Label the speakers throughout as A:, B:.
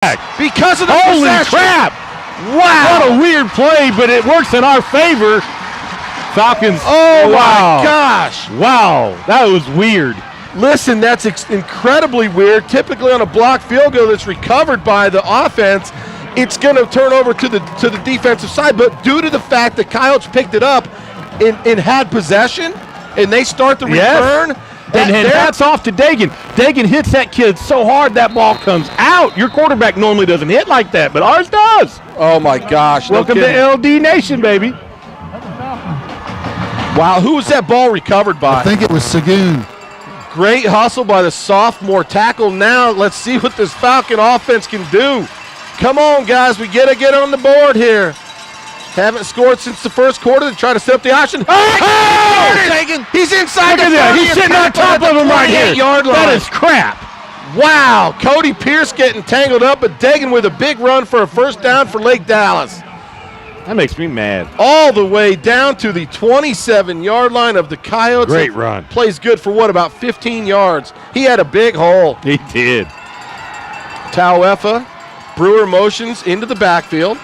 A: Because of the
B: Holy
A: possession.
B: crap!
A: Wow.
B: What a weird play, but it works in our favor. Falcons.
A: Oh,
B: wow.
A: my gosh.
B: Wow, that was weird.
A: Listen, that's incredibly weird. Typically on a blocked field goal that's recovered by the offense, it's going to turn over to the defensive side. But due to the fact that Coyotes picked it up and had possession, and they start the return.
B: And hats off to Dagan. Dagan hits that kid so hard that ball comes out. Your quarterback normally doesn't hit like that, but ours does.
A: Oh, my gosh.
B: Welcome to LD Nation, baby.
A: Wow, who was that ball recovered by?
C: I think it was Sagoon.
A: Great hustle by the sophomore tackle. Now let's see what this Falcon offense can do. Come on, guys. We got to get on the board here. Haven't scored since the first quarter. They try to set up the option.
B: Oh!
A: He's inside
B: Look
A: the 30.
B: at that. He's sitting on top of him right here.
A: Yard line.
B: That is crap.
A: Wow. Cody Pierce getting tangled up, but Dagan with a big run for a first down for Lake Dallas.
B: That makes me mad.
A: All the way down to the 27-yard line of the Coyotes.
B: Great run.
A: Plays good for what, about 15 yards. He had a big hole.
B: He did.
A: Tauefa, Brewer motions into the backfield.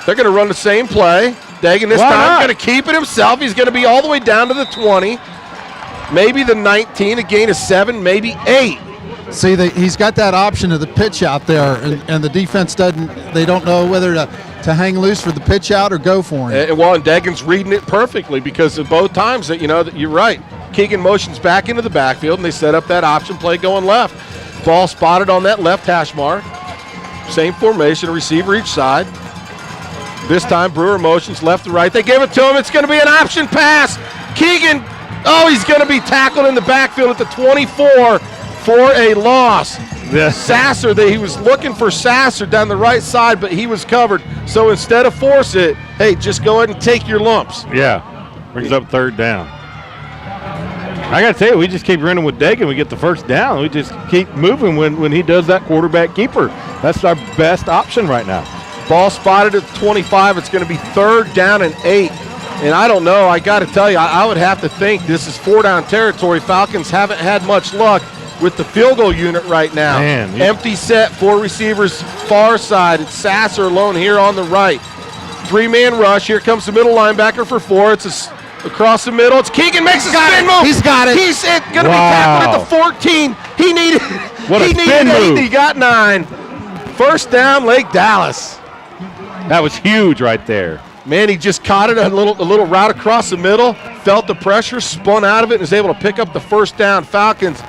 A: They're going to run the same play. Dagan this time going to keep it himself. He's going to be all the way down to the 20, maybe the 19, a gain of 7, maybe 8.
C: See, he's got that option of the pitch out there, and the defense doesn't. They don't know whether to hang loose for the pitch out or go for him.
A: And Dagan's reading it perfectly because of both times that you're right. Keegan motions back into the backfield, and they set up that option play going left. Ball spotted on that left hash mark. Same formation, receiver each side. This time, Brewer motions left to right. They give it to him. It's going to be an option pass. Keegan, he's going to be tackled in the backfield at the 24 for a loss. Sasser, he was looking for Sasser down the right side, but he was covered. So instead of force it, hey, just go ahead and take your lumps.
B: Yeah, brings up third down. I got to tell you, we just keep running with Dagan. We get the first down. We just keep moving when he does that quarterback keeper. That's our best option right now.
A: Ball spotted at 25. It's going to be third down and 8. And I don't know. I got to tell you, I would have to think this is 4-down territory. Falcons haven't had much luck with the field goal unit right now.
B: Man,
A: empty set, 4 receivers far side. It's Sasser alone here on the right. 3-man rush. Here comes the middle linebacker for 4. It's across the middle. It's Keegan makes a spin move.
C: He's got it.
A: He's going to be tackled at the 14. He needed 8. He got 9. First down, Lake Dallas.
B: That was huge right there.
A: Man, he just caught it a little route across the middle, felt the pressure, spun out of it, and was able to pick up the first down. Falcons.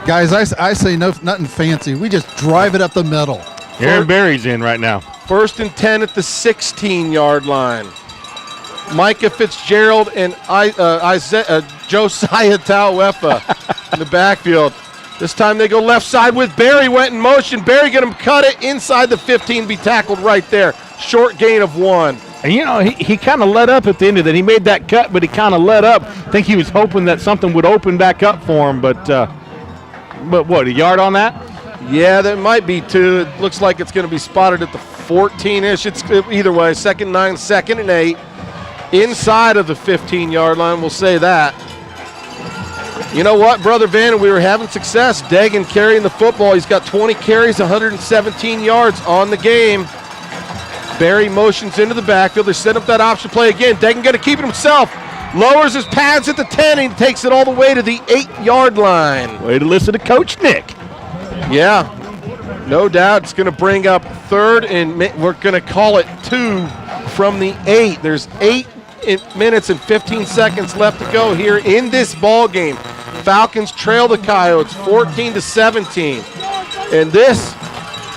C: Guys, I say nothing fancy. We just drive it up the middle.
B: Aaron Berry's in right now.
A: 1st and 10 at the 16-yard line. Micah Fitzgerald and Josiah Tauefa in the backfield. This time they go left side with Berry, went in motion. Berry going to cut it inside the 15, be tackled right there. Short gain of 1.
B: And he kind of let up at the end of that. He made that cut, but he kind of let up. I think he was hoping that something would open back up for him, but what, a yard on that?
A: Yeah, there might be 2. It looks like it's going to be spotted at the 14-ish. It's either way, 2nd and 9, 2nd and 8. Inside of the 15-yard line, we'll say that. You know what, Brother Van, we were having success. Dagan carrying the football. He's got 20 carries, 117 yards on the game. Berry motions into the backfield. They set up that option play again. Dagan going to keep it himself. Lowers his pads at the 10 and takes it all the way to the 8-yard line.
B: Way to listen to Coach Nick.
A: Yeah, no doubt. It's going to bring up 3rd, and we're going to call it 2 from the 8. There's 8 minutes and 15 seconds left to go here in this ball game. Falcons trail the Coyotes 14-17. And this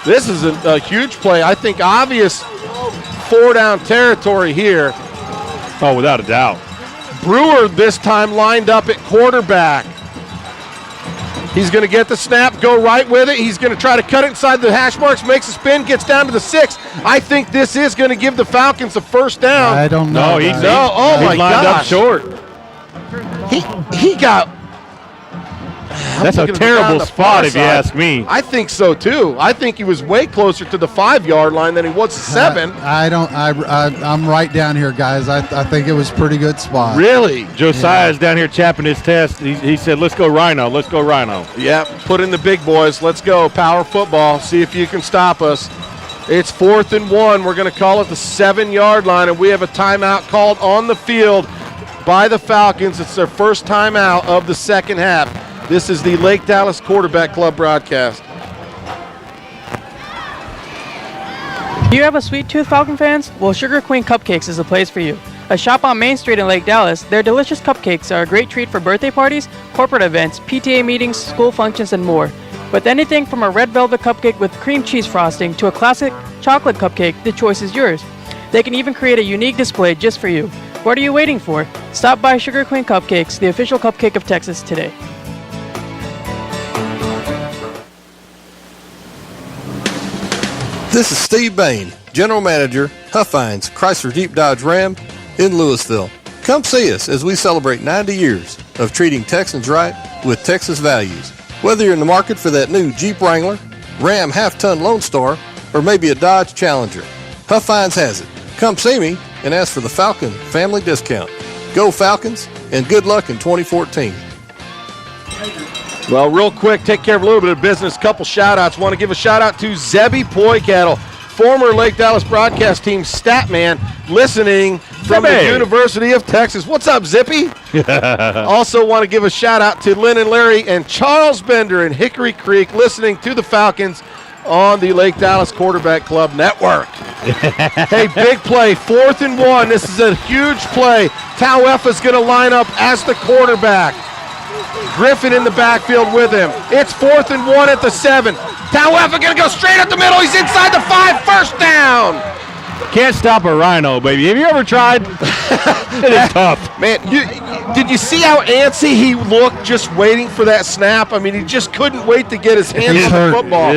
A: is a huge play. I think obvious 4-down territory here.
B: Oh, without a doubt.
A: Brewer this time lined up at quarterback. He's going to get the snap, go right with it. He's going to try to cut it inside the hash marks, makes a spin, gets down to the 6. I think this is going to give the Falcons the first down.
C: I don't know.
B: He's
A: oh my
B: lined
A: gosh.
B: up short.
A: He got
B: That's a terrible spot if you ask me.
A: I think so too. I think he was way closer to the 5-yard line than he was the 7.
C: I'm right down here, guys. I think it was a pretty good spot.
A: Really?
B: Josiah's down here chapping his test. He said, let's go Rhino. Let's go Rhino.
A: Yeah, put in the big boys. Let's go. Power football. See if you can stop us. It's 4th and 1. We're going to call it the 7-yard line, and we have a timeout called on the field by the Falcons. It's their first timeout of the second half. This is the Lake Dallas Quarterback Club broadcast.
D: Do you have a sweet tooth, Falcon fans? Well, Sugar Queen Cupcakes is the place for you. A shop on Main Street in Lake Dallas, their delicious cupcakes are a great treat for birthday parties, corporate events, PTA meetings, school functions, and more. With anything from a red velvet cupcake with cream cheese frosting to a classic chocolate cupcake, the choice is yours. They can even create a unique display just for you. What are you waiting for? Stop by Sugar Queen Cupcakes, the official cupcake of Texas, today.
E: This is Steve Bain, General Manager, Huffines Chrysler Jeep Dodge Ram in Louisville. Come see us as we celebrate 90 years of treating Texans right with Texas values. Whether you're in the market for that new Jeep Wrangler, Ram half-ton Lone Star, or maybe a Dodge Challenger, Huffines has it. Come see me and ask for the Falcon family discount. Go Falcons, and good luck in 2014.
A: Well, real quick, take care of a little bit of business. Couple shout-outs. Want to give a shout-out to Zebby Poycattle, former Lake Dallas broadcast team stat man, listening from the University of Texas. What's up, Zippy? Also want to give a shout-out to Lynn and Larry and Charles Bender in Hickory Creek, listening to the Falcons on the Lake Dallas Quarterback Club Network. Hey, big play, 4th and 1. This is a huge play. Tauefa's going to line up as the quarterback. Griffin in the backfield with him. It's 4th and 1 at the 7. Tauefa going to go straight up the middle. He's inside the 5. First down.
B: Can't stop a Rhino, baby. Have you ever tried? It is tough.
A: Man, did you see how antsy he looked just waiting for that snap? I mean, he just couldn't wait to get his hands on the football.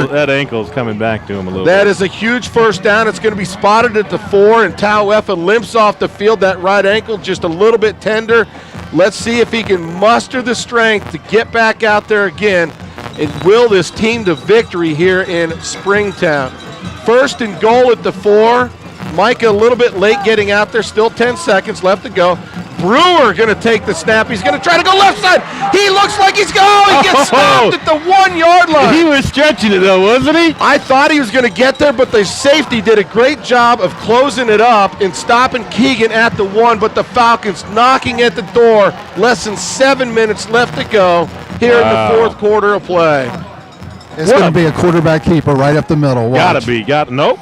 B: That ankle's coming back to him a little bit.
A: That is a huge first down. It's going to be spotted at the 4, and Tauefa limps off the field. That right ankle just a little bit tender. Let's see if he can muster the strength to get back out there again and will this team to victory here in Springtown. 1st and goal at the 4. Micah a little bit late getting out there. Still 10 seconds left to go. Brewer going to take the snap. He's going to try to go left side. He looks like he's going. He gets stopped at the 1-yard line.
B: He was stretching it, though, wasn't he?
A: I thought he was going to get there, but the safety did a great job of closing it up and stopping Keegan at the 1, but the Falcons knocking at the door. Less than 7 minutes left to go here in the 4th quarter of play.
C: It's going to be a quarterback keeper right up the middle. Watch.
B: Nope.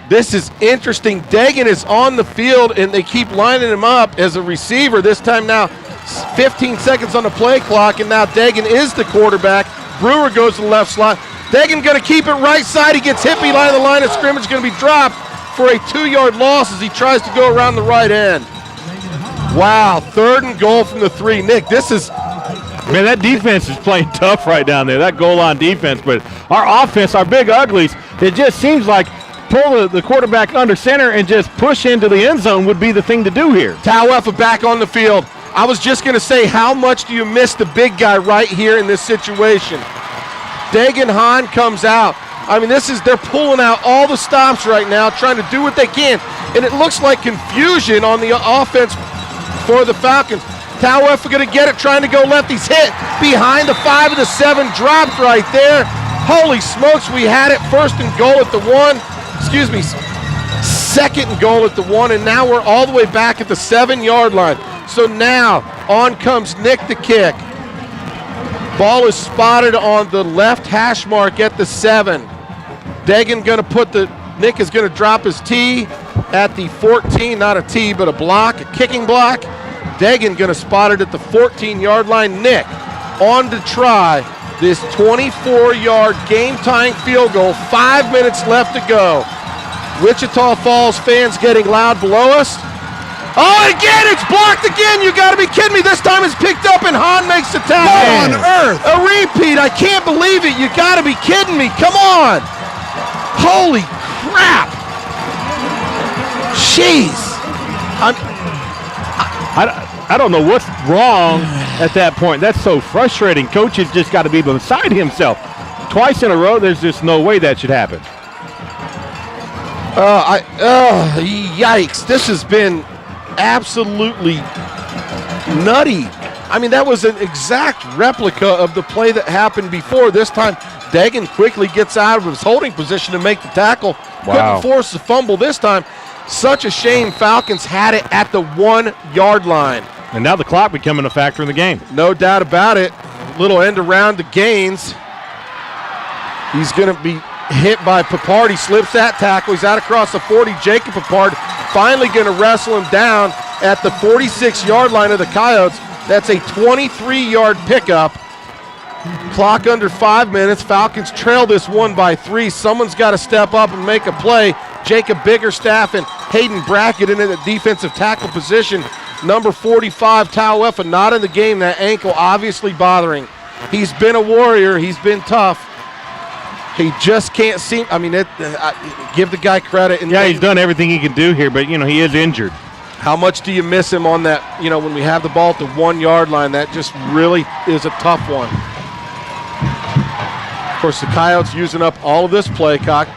A: This is interesting. Dagan is on the field, and they keep lining him up as a receiver. This time now 15 seconds on the play clock, and now Dagan is the quarterback. Brewer goes to the left slot. Dagan going to keep it right side. He gets hit behind the line of scrimmage, going to be dropped for a 2-yard loss as he tries to go around the right end. Wow, 3rd and goal from the 3. Nick, this is...
B: Man, that defense is playing tough right down there, that goal line defense. But our offense, our big uglies, it just seems like pull the quarterback under center and just push into the end zone would be the thing to do here.
A: Tauefa back on the field. I was just going to say, how much do you miss the big guy right here in this situation? Dagan Hahn comes out. I mean, they're pulling out all the stops right now, trying to do what they can. And it looks like confusion on the offense for the Falcons. Tauefa going to get it, trying to go left. He's hit behind the 5 of the 7, dropped right there. Holy smokes, we had it 1st and goal at the 1. 2nd and goal at the 1, and now we're all the way back at the 7-yard line. So now on comes Nick to kick. Ball is spotted on the left hash mark at the 7. Dagan going to Nick is going to drop his tee at the 14, not a tee, but a kicking block. Dagan going to spot it at the 14-yard line. Nick on to try this 24-yard game-tying field goal. 5 minutes left to go. Wichita Falls fans getting loud below us. Oh, again, it's blocked again. You got to be kidding me. This time it's picked up and Hahn makes the tackle.
C: What on earth?
A: A repeat. I can't believe it. You got to be kidding me. Come on. Holy crap. Jeez.
B: I don't know what's wrong at that point. That's so frustrating. Coach has just got to be beside himself. Twice in a row, there's just no way that should happen.
A: Yikes. This has been absolutely nutty. I mean, that was an exact replica of the play that happened before. This time, Dagan quickly gets out of his holding position to make the tackle.
B: Wow.
A: Couldn't force the fumble this time. Such a shame. Falcons had it at the 1-yard line.
B: And now the clock becoming a factor in the game.
A: No doubt about it. Little end around to Gaines. He's going to be hit by Papard. He slips that tackle. He's out across the 40. Jacob Papard finally going to wrestle him down at the 46-yard line of the Coyotes. That's a 23-yard pickup. Clock under 5 minutes. Falcons trail this one by 3. Someone's got to step up and make a play. Jacob Biggerstaff and Hayden Brackett in the defensive tackle position. Number 45, Tauefa, not in the game. That ankle obviously bothering. He's been a warrior. He's been tough. He just can't seem. I mean, give the guy credit. And
B: yeah, he's done everything he can do here, but, he is injured.
A: How much do you miss him on that, when we have the ball at the 1-yard line? That just really is a tough one. Of course, the Coyotes using up all of this play clock.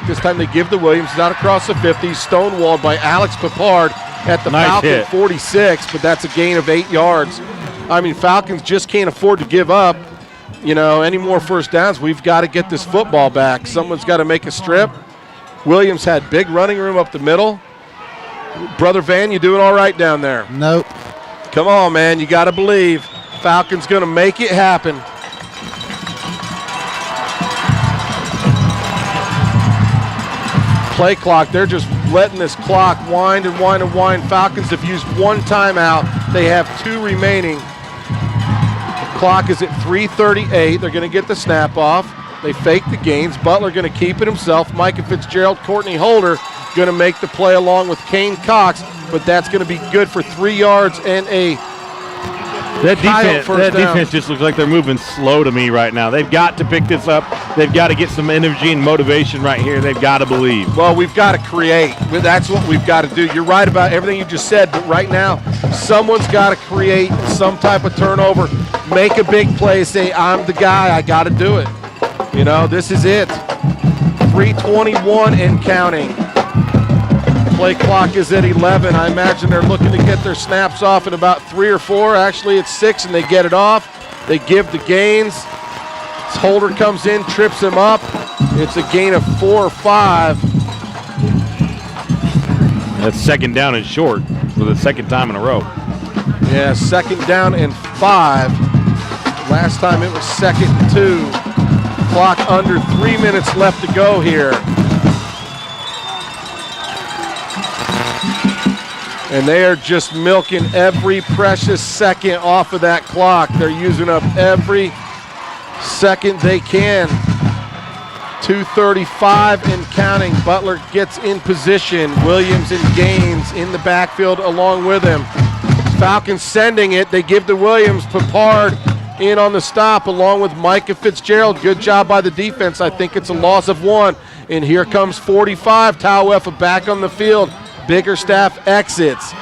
A: This time they give to Williams. He's out across the 50. Stonewalled by Alex Papard at the Falcon 46, but that's a gain of 8 yards. I mean, Falcons just can't afford to give up, any more first downs. We've got to get this football back. Someone's got to make a strip. Williams had big running room up the middle. Brother Van, you doing all right down there?
C: Nope.
A: Come on, man. You got to believe. Falcons going to make it happen. Play clock. They're just letting this clock wind and wind and wind. Falcons have used 1 timeout. They have 2 remaining. The clock is at 3:38. They're going to get the snap off. They fake the gains. Butler going to keep it himself. Micah Fitzgerald, Courtney Holder going to make the play along with Kane Cox, but that's going to be good for 3 yards and a
B: That defense just looks like they're moving slow to me right now. They've got to pick this up. They've got to get some energy and motivation right here. They've got to believe.
A: Well, we've got to create. That's what we've got to do. You're right about everything you just said, but right now, someone's got to create some type of turnover, make a big play, say, I'm the guy, I got to do it. This is it. 3:21 and counting. Play clock is at 11. I imagine they're looking to get their snaps off in about 3 or 4. Actually, it's 6, and they get it off. They give the gains. Holder comes in, trips him up. It's a gain of 4 or 5.
B: That's second down and short for the second time in a row.
A: Yeah, second down and 5. Last time it was 2nd and 2. Clock under 3 minutes left to go here. And they are just milking every precious second off of that clock. They're using up every second they can. 2:35 and counting. Butler gets in position. Williams and Gaines in the backfield along with him. Falcons sending it. They give to Williams. Papard in on the stop along with Micah Fitzgerald. Good job by the defense. I think it's a loss of 1. And here comes 45. Tauefa back on the field. Biggerstaff exits.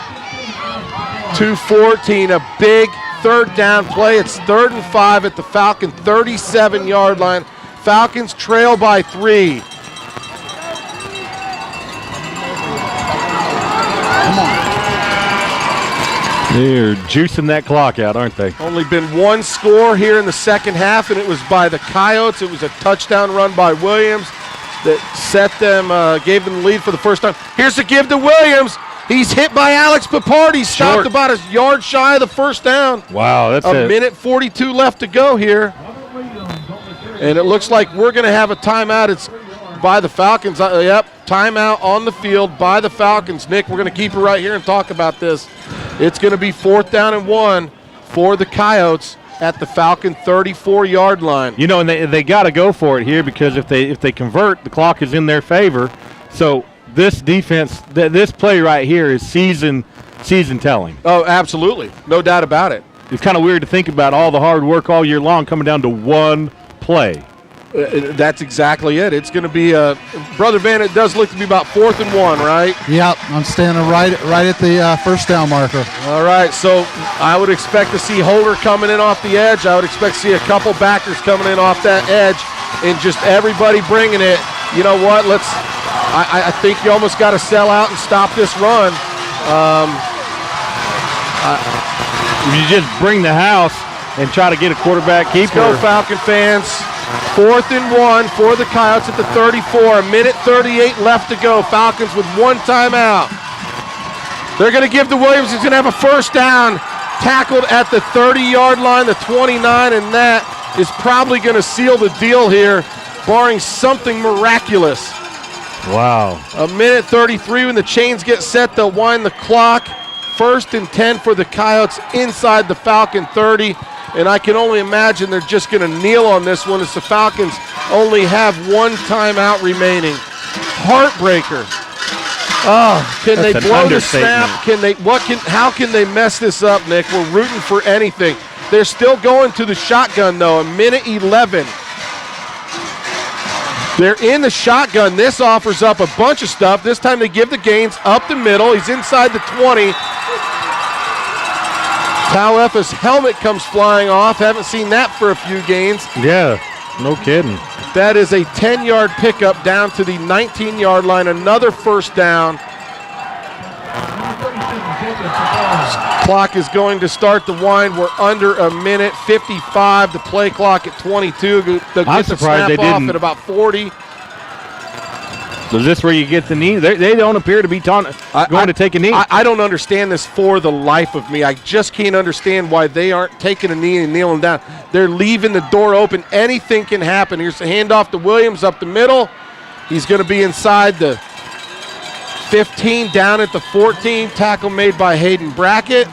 A: 2:14, a big third down play. It's 3rd and 5 at the Falcon 37-yard line. Falcons trail by 3.
C: Come on.
B: They're juicing that clock out, aren't they?
A: Only been 1 score here in the second half, and it was by the Coyotes. It was a touchdown run by Williams that set them, gave them the lead for the first time. Here's the give to Williams. He's hit by Alex Papard. He stopped about a yard shy of the first down.
B: Wow, that's
A: a minute 42 left to go here. And it looks like we're going to have a timeout. It's by the Falcons. Yep, timeout on the field by the Falcons. Nick, we're going to keep it right here and talk about this. It's going to be 4th down and 1 for the Coyotes at the Falcon 34-yard line.
B: And they got to go for it here because if they convert, the clock is in their favor. So this defense, this play right here is season telling.
A: Oh, absolutely. No doubt about it.
B: It's kind of weird to think about all the hard work all year long coming down to one play.
A: That's exactly it. It's going to be Brother Van. It does look to be about 4th and 1, right?
C: Yep, I'm standing right at the first down marker.
A: All right, so I would expect to see Holder coming in off the edge. I would expect to see a couple backers coming in off that edge, and just everybody bringing it. You know what? I think you almost got to sell out and stop this run.
B: You just bring the house and try to get a quarterback keeper.
A: Let's go, Falcon fans. 4th and 1 for the Coyotes at the 34. A minute 38 left to go. Falcons with 1 timeout. They're going to give to Williams. He's going to have a first down. Tackled at the 30-yard line, the 29, and that is probably going to seal the deal here, barring something miraculous.
B: Wow.
A: A minute 33 when the chains get set. They'll wind the clock. 1st and 10 for the Coyotes inside the Falcon 30. And I can only imagine they're just going to kneel on this one as the Falcons only have 1 timeout remaining. Heartbreaker. Oh, can they blow the snap? How can they mess this up, Nick? We're rooting for anything. They're still going to the shotgun, though. A minute 11. They're in the shotgun. This offers up a bunch of stuff. This time they give the gains up the middle. He's inside the 20. Tauefa's helmet comes flying off. Haven't seen that for a few games.
B: Yeah, no kidding.
A: That is a 10-yard pickup down to the 19-yard line. Another first down. Clock is going to start the wind. We're under a minute 55. The play clock at 22. They'll get the snap off at about 40.
B: So is this where you get the knee? They don't appear to be going to take a knee.
A: I don't understand this for the life of me. I just can't understand why they aren't taking a knee and kneeling down. They're leaving the door open. Anything can happen. Here's the handoff to Williams up the middle. He's going to be inside the 15, down at the 14. Tackle made by Hayden Brackett.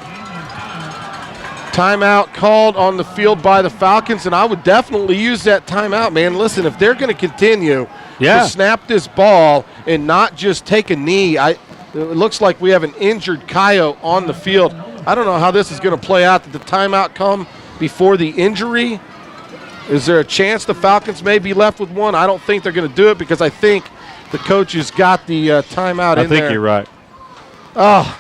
A: Timeout called on the field by the Falcons, and I would definitely use that timeout, man. Listen, if they're going to continue to snap this ball and not just take a knee, it looks like we have an injured Coyote on the field. I don't know how this is going to play out. Did the timeout come before the injury? Is there a chance the Falcons may be left with 1? I don't think they're going to do it because I think the coaches got the timeout in there.
B: I think you're right.
A: Oh.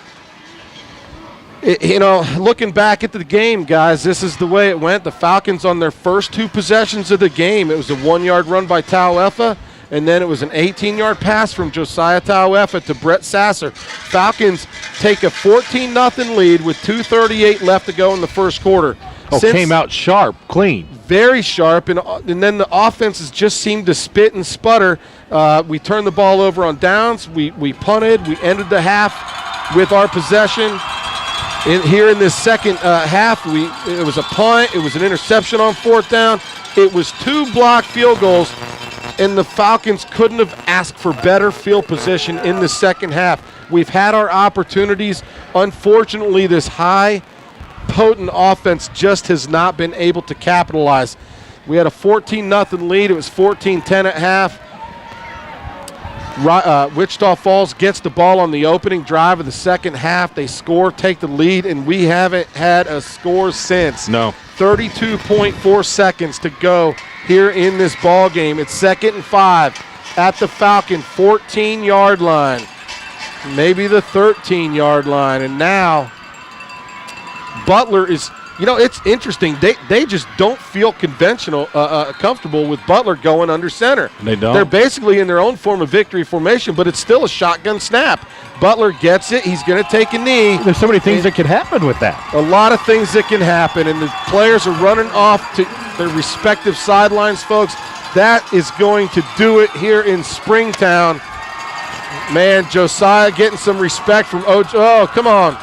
A: Looking back at the game, guys, this is the way it went. The Falcons on their first 2 possessions of the game, it was a 1-yard run by Tauefa, and then it was an 18-yard pass from Josiah Tauefa to Brett Sasser. Falcons take a 14-0 lead with 2:38 left to go in the first quarter.
B: Came out sharp, clean.
A: Very sharp, and then the offenses just seemed to spit and sputter. We turned the ball over on downs. We punted. We ended the half with our possession. Here in this second half, it was a punt. It was an interception on 4th down. It was 2 blocked field goals, and the Falcons couldn't have asked for better field position in the second half. We've had our opportunities. Unfortunately, this high, potent offense just has not been able to capitalize. We had a 14-0 lead. It was 14-10 at half. Wichita Falls gets the ball on the opening drive of the second half. They score, take the lead, and we haven't had a score since.
B: No.
A: 32.4 seconds to go here in this ball game. It's 2nd and 5 at the Falcon 14-yard line, maybe the 13-yard line, and now Butler is. It's interesting. They just don't feel comfortable with Butler going under center.
B: They don't.
A: They're basically in their own form of victory formation, but it's still a shotgun snap. Butler gets it. He's going to take a knee.
B: There's so many things that could happen with that.
A: A lot of things that can happen, and the players are running off to their respective sidelines, folks. That is going to do it here in Springtown. Man, Josiah getting some respect from OJ. Oh, come on.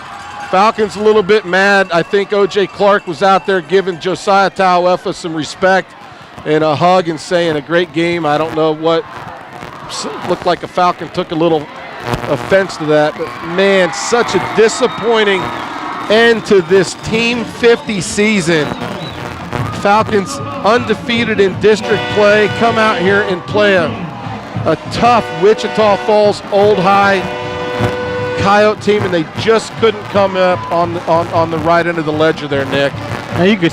A: Falcons a little bit mad. I think O.J. Clark was out there giving Josiah Tauefa some respect and a hug and saying a great game. I don't know what looked like a Falcon took a little offense to that. But, man, such a disappointing end to this Team 50 season. Falcons undefeated in district play, come out here and play a tough Wichita Falls Old High Coyote team, and they just couldn't come up on the right end of the ledger there, Nick.
B: Now you could